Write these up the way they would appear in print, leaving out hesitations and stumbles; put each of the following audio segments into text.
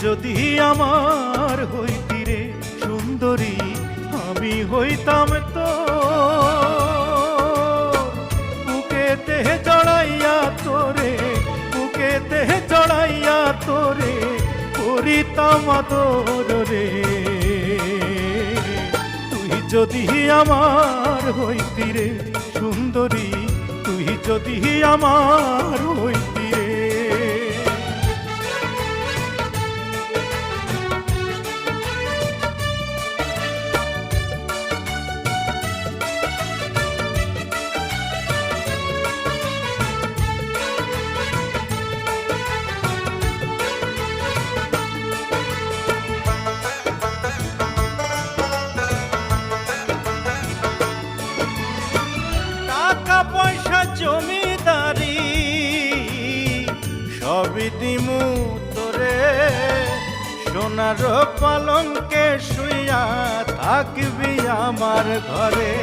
যদি আমার হইতি রে সুন্দরী, আমি হইতাম তো বুকেতে জড়াইয়া তোরে, বুকেতে জড়াইয়া তোরে করিতাম আদর রে। তুই যদি আমার হইতি রে সুন্দরী, তুই যদি আমার হইতি রে। জমিদারি সবই দিমু তোরে, সোনার পালঙ্কে শুইয়া থাকবি আমার ঘরে।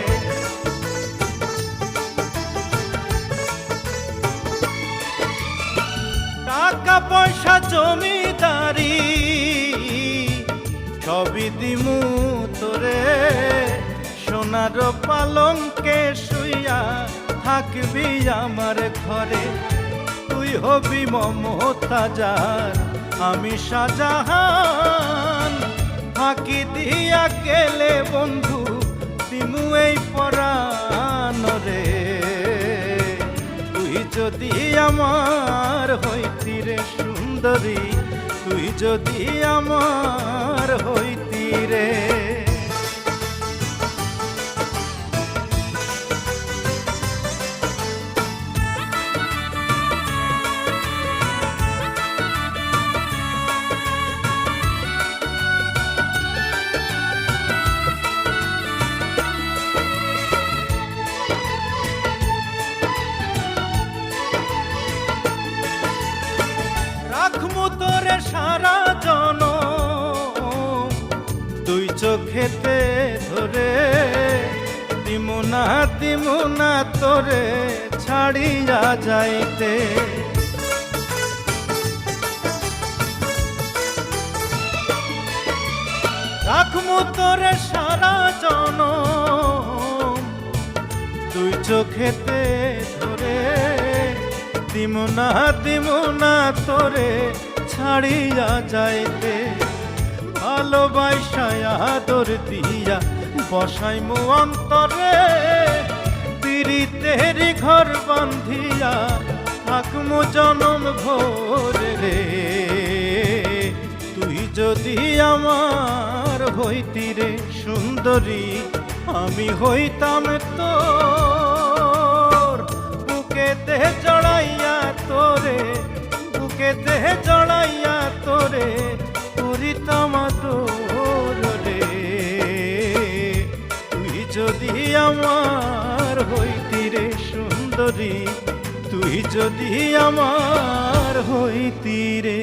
টাকা পয়সা জমিদারি সবই দিমু তোরে, সোনার পালঙ্কে শুইয়া থাকবি আমার ঘরে। তুই হবি মমতাজার, আমি শাহজাহান, ফাঁকি দিয়া গেলে বন্ধু দিমু এই পরাণ রে। তুই যদি আমার হইতি রে সুন্দরী, তুই যদি আমার হইতি রে। রাখমু তোরে সারা জনম দুই চোখেতে ধরে, দিমু না তোরে ছাড়িয়া যাইতে। রাখমু তোরে সারা জনম দুই চোখেতে ধরে, দিমু না তোরে ছাড়িয়া যাইতে। ভালোবাসায় আদর দিয়া বসাইমু অন্তরে, পিরিতেরি ঘর বান্ধিয়া থাকমু জনম ভোরে রে। তুই যদি আমার হইতি রে সুন্দরী, আমি হইতাম তোর বুকেতে জড়াইয়া তোরে, বুকেতে জড়াইয়া তোরে করিতাম আদর রে। তুই যদি আমার হইতি রে সুন্দরী, তুই যদি আমার হইতি রে।